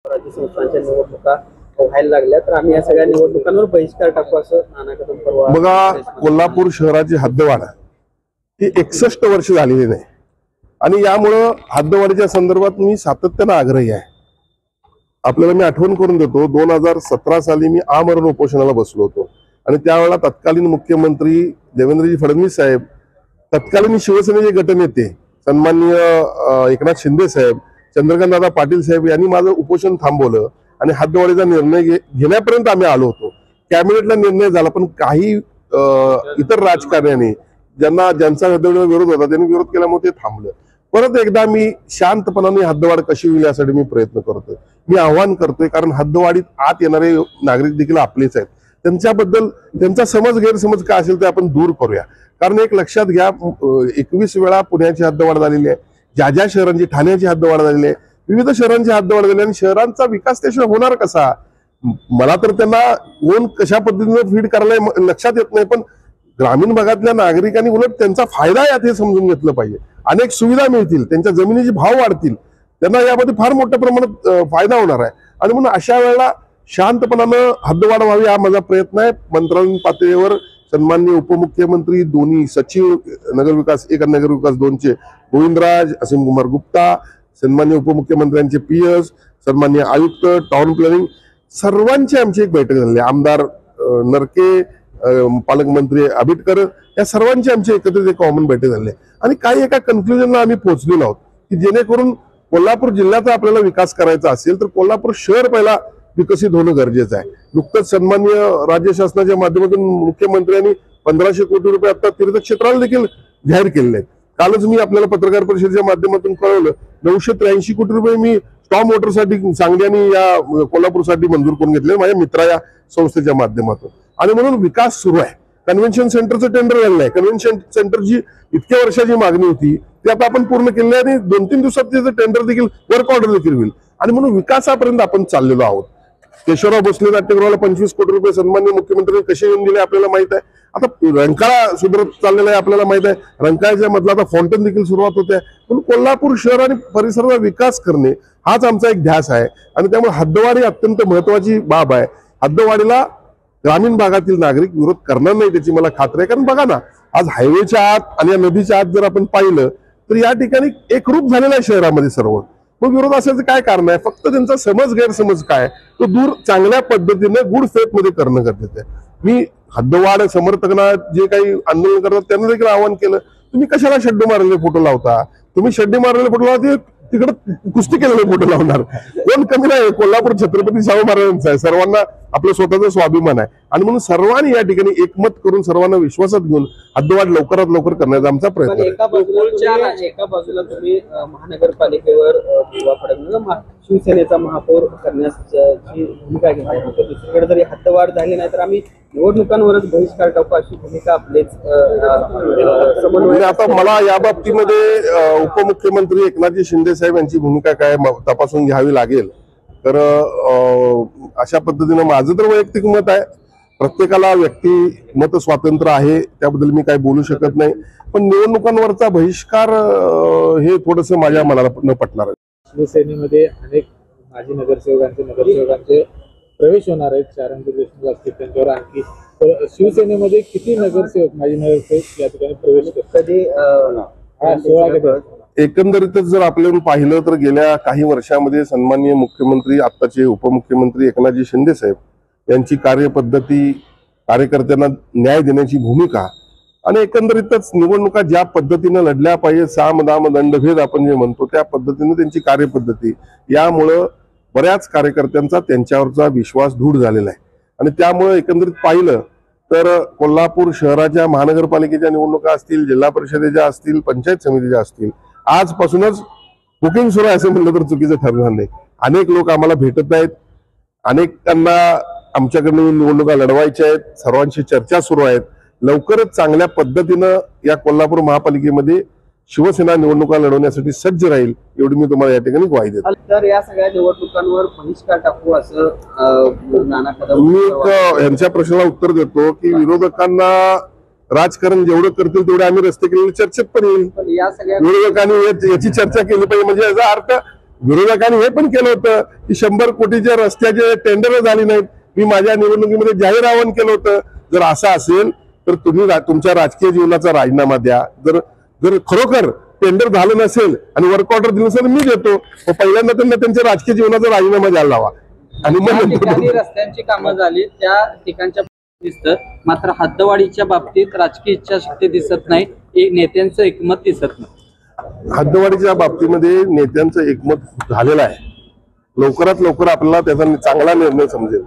राज्य संस्थांच्या निवडणुका व्हायला लागल्या तर आम्ही या सगळ्या निवडणुकांवर बहिष्कार टाकू असं नाना कदम परवा बघा, कोल्हापूर शहराची हद्दवाढ ही 61 वर्ष झालेली नाही आणि यामुळं हद्दवाढीच्या संदर्भात मी सातत्यानं आग्रही आहे. आपल्याला मी आठवण करून देतो, 2017 साली मी आमरण उपोषणाला बसलो होतो आणि त्यावेळेला तत्कालीन मुख्यमंत्री देवेंद्रजी फडणवीस साहेब, तत्कालीन शिवसेनेचे गटनेते सन्माननीय एकनाथ शिंदे साहेब, चंद्रकांत दादा पाटील साहेब यांनी माझं उपोषण थांबवलं आणि हद्दवाढीचा निर्णय घेण्यापर्यंत आम्ही आलो होतो. कॅबिनेटला निर्णय झाला, पण काही इतर राजकारण्यांनी ज्यांचा हद्दवाढीला विरोध होता त्यांनी विरोध केल्यामुळे ते थांबलं. परत एकदा मी शांतपणाने हद्दवाढ कशी होईल यासाठी मी प्रयत्न करतोय, मी आव्हान करतोय. कारण हद्दवाढीत आत येणारे नागरिक देखील आपलेच आहेत. त्यांच्याबद्दल त्यांचा गैरसमज काय असेल ते आपण दूर करूया. कारण एक लक्षात घ्या, 21 वेळा पुण्याची हद्दवाढ झालेली आहे, ज्या शहरांची, ठाण्याची हद्दवाढ झालेली आहे, विविध शहरांची हद्दवाढ झालेली आहे आणि शहरांचा विकास त्याशिवाय होणार कसा? मला तर त्यांना कोण कशा पद्धतीने फीड करायला लक्षात येत नाही, पण ग्रामीण भागातल्या नागरिकांनी उलट त्यांचा फायदा यात हे समजून घेतलं पाहिजे. अनेक सुविधा मिळतील, त्यांच्या जमिनीचे भाव वाढतील, त्यांना यामध्ये फार मोठ्या प्रमाणात फायदा होणार आहे. आणि म्हणून अशा वेळेला शांतपणानं हद्दवाढ व्हावी हा माझा प्रयत्न आहे. मंत्रालयीन पातळीवर सन्माननीय उपमुख्यमंत्री, दोन्ही सचिव नगरविकास 1 आणि नगरविकास 2चे गोविंदराज, असीम कुमार गुप्ता, सन्माननीय उपमुख्यमंत्र्यांचे PS, सन्माननीय आयुक्त टाउन प्लॅनिंग, सर्वांची आमची एक बैठक झाली. आमदार नरके, पालकमंत्री आबिटकर, या सर्वांची आमची एकत्रित एक कॉमन बैठक झाली आणि काही एका कन्क्लुजनला आम्ही पोहोचलेलो आहोत की जेणेकरून कोल्हापूर जिल्ह्याचा आपल्याला विकास करायचा असेल तर कोल्हापूर शहर पहिला विकसित होणं गरजेचं आहे. नुकतंच सन्माननीय राज्य शासनाच्या माध्यमातून मुख्यमंत्र्यांनी 1500 कोटी रुपये आता तीर्थक्षेत्राला देखील जाहीर केलेले आहेत. कालच मी आपल्याला पत्रकार परिषदेच्या माध्यमातून कळवलं, 983 कोटी रुपये मी स्टॉर्म वॉटरसाठी सांगली आणि या कोल्हापूरसाठी मंजूर करून घेतले माझ्या मित्रा या संस्थेच्या माध्यमातून. आणि म्हणून विकास सुरू आहे. कन्व्हेन्शन सेंटरचं टेंडर झालेलं आहे. कन्व्हेन्शन सेंटरची इतक्या वर्षाची मागणी होती ती आता आपण पूर्ण केली आणि 2-3 दिवसात त्याचं टेंडर देखील, वर्क ऑर्डर देखील होईल. आणि म्हणून विकासापर्यंत आपण चाललेलो आहोत. केशवराव भोसले नाट्यगृहाला 25 कोटी रुपये सन्माननीय मुख्यमंत्र्यांनी कसे येऊन दिले आपल्याला माहित आहे. आता रंकाळा सुधारत चाललेला आहे आपल्याला माहित आहे. रंकाळ्याच्या मधला आता फाउंटन देखील सुरुवात होते. पण कोल्हापूर शहर आणि परिसराचा विकास करणे हाच आमचा एक ध्यास आहे आणि त्यामुळे हद्दवाढी अत्यंत महत्वाची बाब आहे. हद्दवाढीला ग्रामीण भागातील नागरिक विरोध करणार नाही त्याची मला खात्री आहे. कारण बघा ना, आज हायवेच्या आत आणि या नदीच्या आत जर आपण पाहिलं तर या ठिकाणी एकरूप झालेलं आहे शहरामध्ये सर्व. मग विरोध असायचं काय कारण आहे? फक्त त्यांचा गैरसमज काय तो दूर चांगल्या पद्धतीने गुड फेथ मध्ये करणं गरजेचं आहे. मी हद्दवाढ समर्थकांना जे काही आंदोलन करतात त्यांना देखील आवाहन केलं, तुम्ही कशाला शड्डू मारलेले फोटो लावता? तुम्ही शड्डी मारलेले फोटो लावता, तिकडे कुस्ती केलेले फोटो लावणार कोण कमी नाही. कोल्हापूर छत्रपती शाहू महाराजांचा आहे, सर्वांना आपलं स्वतःचा स्वाभिमान आहे आणि म्हणून सर्वांनी या ठिकाणी एकमत करून सर्वांना विश्वासात घेऊन हद्दवाढ लवकरात लवकर करण्याचा आमचा प्रयत्न आहे. एका बाजूला तुम्ही महानगरपालिकेवर शिवसेनेचा महापौर करण्याची भूमिका घेतली, दुसरीकडे जरी हद्दवाढ झाली नाही तर आम्ही निवडणुकांवरच बहिष्कार टाकू अशी भूमिका आपलेच समन्वय. आता मला या बाबतीमध्ये उपमुख्यमंत्री एकनाथजी शिंदे साहेब यांची भूमिका काय तपासून घ्यावी लागेल. तर अशा पद्धतीनं माझं तर वैयक्तिक मत आहे, प्रत्येकाला व्यक्तिमत स्वातंत्र्य आहे, त्याबद्दल मी काही बोलू शकत नाही. पण निवडणुकांवरचा बहिष्कार हे थोडस माझ्या मनाला न पटणार आहे. शिवसेनेमध्ये अनेक माजी नगरसेवकांचे प्रवेश होणार आहेत. शारंग देशमुख असतील त्यांच्यावर आणखी शिवसेनेमध्ये किती माजी नगरसेवक या ठिकाणी प्रवेश करतात? एकंदरीतच जर आपल्याला पाहिलं तर गेल्या काही वर्षामध्ये सन्माननीय मुख्यमंत्री, आत्ताचे उपमुख्यमंत्री एकनाथजी शिंदे साहेब यांची कार्यपद्धती, कार्यकर्त्यांना न्याय देण्याची भूमिका आणि एकंदरीतच निवडणुका ज्या पद्धतीनं लढल्या पाहिजे, साम दाम दंडभेद आपण जे म्हणतो त्या पद्धतीने त्यांची कार्यपद्धती, यामुळं बऱ्याच कार्यकर्त्यांचा त्यांच्यावरचा विश्वास दूर झालेला आहे. आणि त्यामुळे एकंदरीत पाहिलं तर कोल्हापूर शहराच्या महानगरपालिकेच्या निवडणुका असतील, जिल्हा परिषदेच्या असतील, पंचायत समितीच्या असतील, आजपासूनच बुकिंग सुरू आहे असं म्हणलं तर चुकीचं ठरणार नाही. अनेक लोक आम्हाला भेटत आहेत, अनेकांना आमच्याकडून निवडणुका लढवायच्या आहेत, सर्वांशी चर्चा सुरू आहेत. लवकरच चांगल्या पद्धतीनं या कोल्हापूर महापालिकेमध्ये शिवसेना निवडणुका लढवण्यासाठी सज्ज राहील एवढी मी तुम्हाला या ठिकाणी ग्वाही देतो. तर या सगळ्या निवडणुकांवर बहिष्कार टाकू असं नाना कदम. मी यांच्या प्रश्नाला उत्तर देतो की विरोधकांना राजकारण जेवढं करतील तेवढे आम्ही रस्ते केलेले चर्चेत पण येईल. या सगळ्या विरोधकांनी याची चर्चा केली पाहिजे, म्हणजे याचा अर्थ विरोधकांनी हे पण केलं होतं की 100 कोटीच्या रस्त्याचे टेंडर झाली नाहीत, मी माझ्या निवडणुकीमध्ये जाहीर आवाहन केलं होतं. जर असं असेल तर तुम्ही तुमच्या राजकीय जीवनाचा राजीनामा द्या. जर खरोखर टेंडर झालं नसेल आणि वर्क ऑर्डर दिलं नसेल मी देतो, मग पहिल्यांदा त्यांना त्यांच्या राजकीय जीवनाचा राजीनामा द्यायला लावा. आणि ज्या मग ठिकाणी रस्त्यांची कामं झाली त्या ठिकाणच्या दिसतं, मात्र हद्दवाढीच्या बाबतीत राजकीय इच्छाशक्ती दिसत नाही, नेत्यांचं एकमत दिसत नाही. हद्दवाढीच्या बाबतीमध्ये नेत्यांचं एकमत झालेलं आहे. लवकरात लवकर आपल्याला त्याचा चांगला निर्णय समजेल.